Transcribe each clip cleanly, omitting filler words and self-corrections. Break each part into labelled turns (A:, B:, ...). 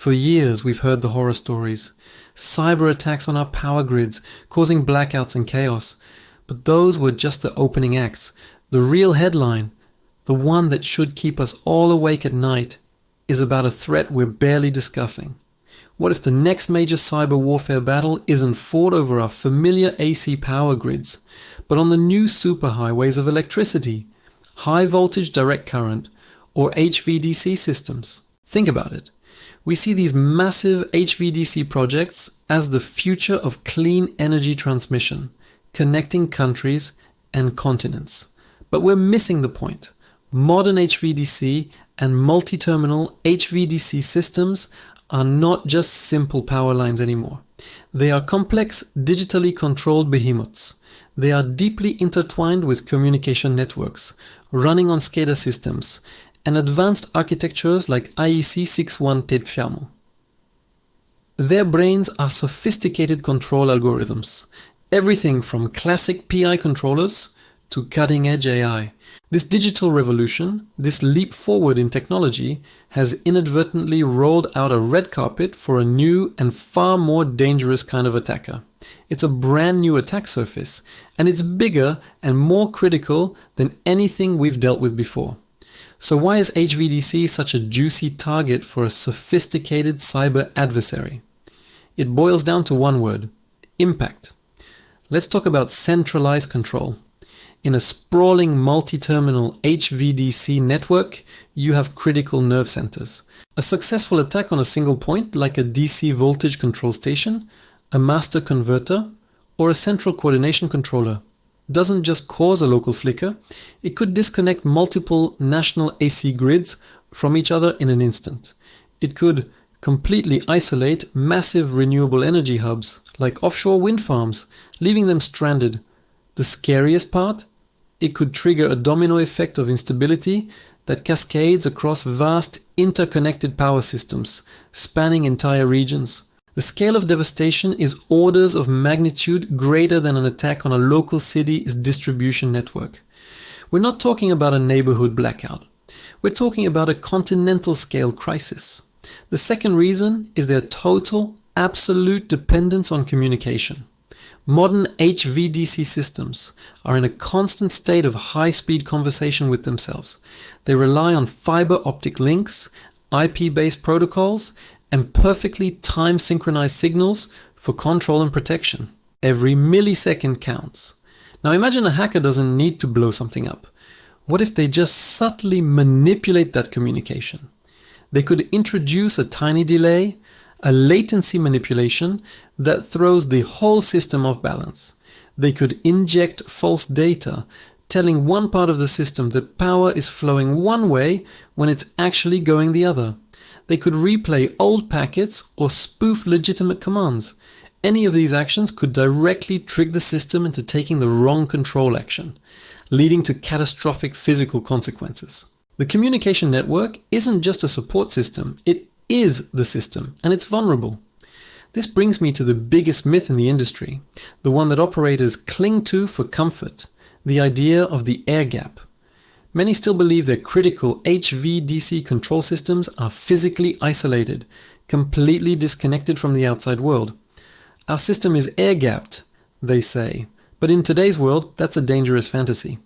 A: For years we've heard the horror stories. Cyber attacks on our power grids, causing blackouts and chaos. But those were just the opening acts. The real headline, the one that should keep us all awake at night, is about a threat we're barely discussing. What if the next major cyber warfare battle isn't fought over our familiar AC power grids, but on the new superhighways of electricity, high voltage direct current, or HVDC systems? Think about it. We see these massive HVDC projects as the future of clean energy transmission, connecting countries and continents. But we're missing the point. Modern HVDC and multi-terminal HVDC systems are not just simple power lines anymore. They are complex, digitally controlled behemoths. They are deeply intertwined with communication networks, running on SCADA systems, and advanced architectures like IEC 6135. Their brains are sophisticated control algorithms, everything from classic PI controllers to cutting-edge AI. This digital revolution, this leap forward in technology, has inadvertently rolled out a red carpet for a new and far more dangerous kind of attacker. It's a brand new attack surface, and it's bigger and more critical than anything we've dealt with before. So why is HVDC such a juicy target for a sophisticated cyber adversary? It boils down to one word: impact. Let's talk about centralized control. In a sprawling multi-terminal HVDC network, you have critical nerve centers. A successful attack on a single point, like a DC voltage control station, a master converter, or a central coordination controller, doesn't just cause a local flicker, it could disconnect multiple national AC grids from each other in an instant. It could completely isolate massive renewable energy hubs, like offshore wind farms, leaving them stranded. The scariest part? It could trigger a domino effect of instability that cascades across vast interconnected power systems, spanning entire regions. The scale of devastation is orders of magnitude greater than an attack on a local city's distribution network. We're not talking about a neighborhood blackout. We're talking about a continental scale crisis. The second reason is their total, absolute dependence on communication. Modern HVDC systems are in a constant state of high-speed conversation with themselves. They rely on fiber optic links, IP-based protocols, and perfectly time-synchronized signals for control and protection. Every millisecond counts. Now imagine a hacker doesn't need to blow something up. What if they just subtly manipulate that communication? They could introduce a tiny delay, a latency manipulation that throws the whole system off balance. They could inject false data, telling one part of the system that power is flowing one way when it's actually going the other. They could replay old packets or spoof legitimate commands. Any of these actions could directly trick the system into taking the wrong control action, leading to catastrophic physical consequences. The communication network isn't just a support system, it is the system, and it's vulnerable. This brings me to the biggest myth in the industry, the one that operators cling to for comfort, the idea of the air gap. Many still believe their critical HVDC control systems are physically isolated, completely disconnected from the outside world. Our system is air-gapped, they say, but in today's world, that's a dangerous fantasy.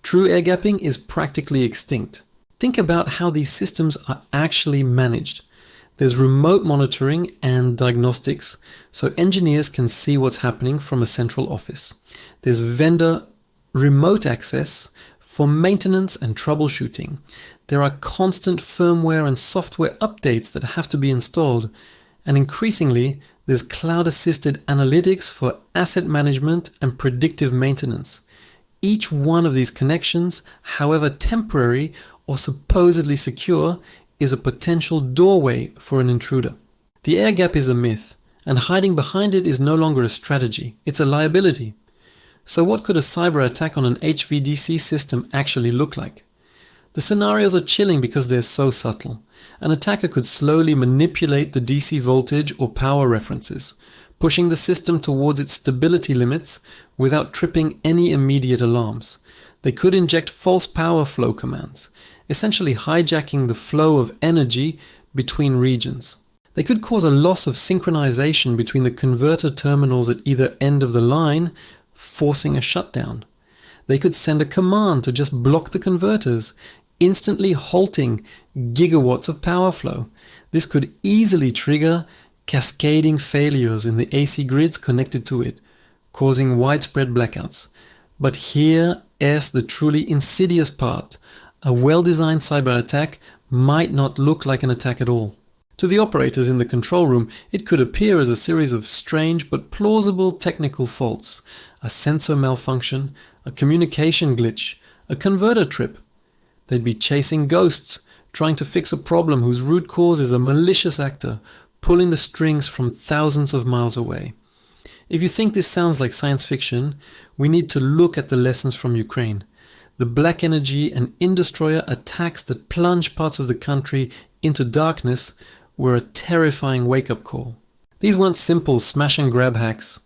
A: True air gapping is practically extinct. Think about how these systems are actually managed. There's remote monitoring and diagnostics, so engineers can see what's happening from a central office. There's vendor remote access for maintenance and troubleshooting. There are constant firmware and software updates that have to be installed. And increasingly, there's cloud-assisted analytics for asset management and predictive maintenance. Each one of these connections, however temporary or supposedly secure, is a potential doorway for an intruder. The air gap is a myth, and hiding behind it is no longer a strategy, it's a liability. So what could a cyber attack on an HVDC system actually look like? The scenarios are chilling because they're so subtle. An attacker could slowly manipulate the DC voltage or power references, pushing the system towards its stability limits without tripping any immediate alarms. They could inject false power flow commands, essentially hijacking the flow of energy between regions. They could cause a loss of synchronization between the converter terminals at either end of the line, forcing a shutdown. They could send a command to just block the converters, instantly halting gigawatts of power flow. This could easily trigger cascading failures in the AC grids connected to it, causing widespread blackouts. But here is the truly insidious part. A well-designed cyber attack might not look like an attack at all. To the operators in the control room, it could appear as a series of strange but plausible technical faults, a sensor malfunction, a communication glitch, a converter trip. They'd be chasing ghosts, trying to fix a problem whose root cause is a malicious actor, pulling the strings from thousands of miles away. If you think this sounds like science fiction, we need to look at the lessons from Ukraine. The Black Energy and In-Destroyer attacks that plunge parts of the country into darkness were a terrifying wake-up call. These weren't simple smash-and-grab hacks.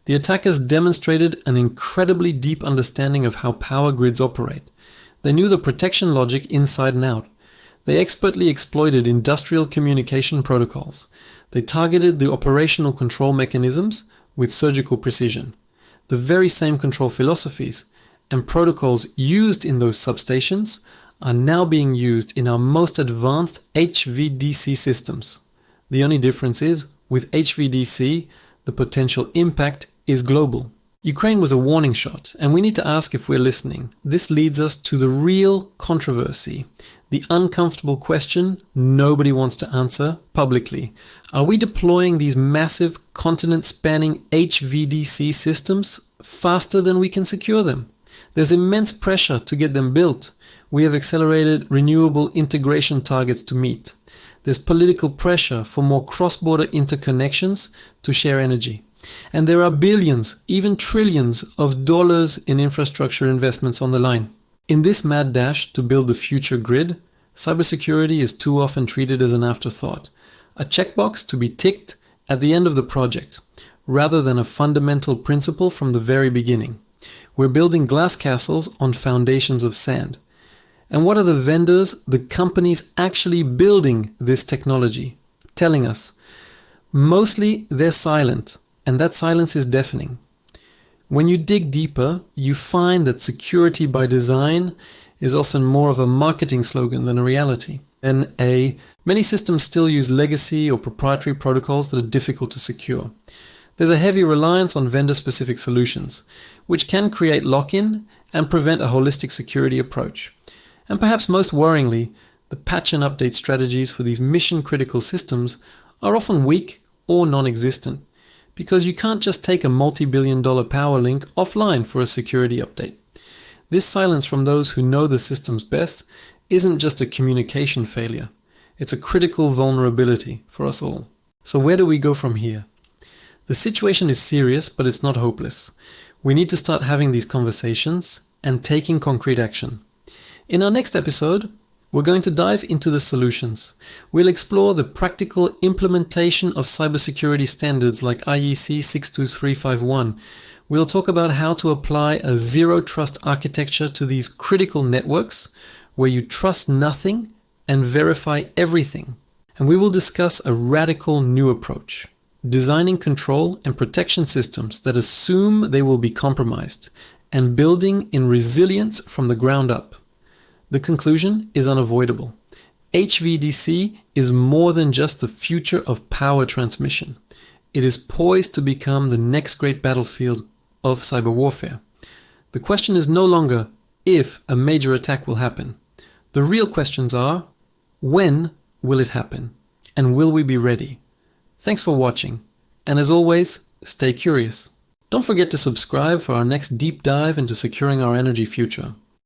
A: The attackers demonstrated an incredibly deep understanding of how power grids operate. They knew the protection logic inside and out. They expertly exploited industrial communication protocols. They targeted the operational control mechanisms with surgical precision. The very same control philosophies and protocols used in those substations are now being used in our most advanced HVDC systems. The only difference is, with HVDC, the potential impact is global. Ukraine was a warning shot, and we need to ask if we're listening. This leads us to the real controversy, the uncomfortable question nobody wants to answer publicly. Are we deploying these massive continent-spanning HVDC systems faster than we can secure them? There's immense pressure to get them built. We have accelerated renewable integration targets to meet. There's political pressure for more cross-border interconnections to share energy. And there are billions, even trillions of dollars in infrastructure investments on the line. In this mad dash to build the future grid, cybersecurity is too often treated as an afterthought, a checkbox to be ticked at the end of the project, rather than a fundamental principle from the very beginning. We're building glass castles on foundations of sand. And what are the vendors, the companies actually building this technology, telling us? Mostly they're silent, and that silence is deafening. When you dig deeper, you find that security by design is often more of a marketing slogan than a reality. Many systems still use legacy or proprietary protocols that are difficult to secure. There's a heavy reliance on vendor-specific solutions, which can create lock-in and prevent a holistic security approach. And perhaps most worryingly, the patch and update strategies for these mission-critical systems are often weak or non-existent, because you can't just take a multi-billion-dollar power link offline for a security update. This silence from those who know the systems best isn't just a communication failure. It's a critical vulnerability for us all. So where do we go from here? The situation is serious, but it's not hopeless. We need to start having these conversations and taking concrete action. In our next episode, we're going to dive into the solutions. We'll explore the practical implementation of cybersecurity standards like IEC 62351. We'll talk about how to apply a zero-trust architecture to these critical networks where you trust nothing and verify everything. And we will discuss a radical new approach, designing control and protection systems that assume they will be compromised and building in resilience from the ground up. The conclusion is unavoidable. HVDC is more than just the future of power transmission. It is poised to become the next great battlefield of cyber warfare. The question is no longer if a major attack will happen. The real questions are, when will it happen? And will we be ready? Thanks for watching. And as always, stay curious. Don't forget to subscribe for our next deep dive into securing our energy future.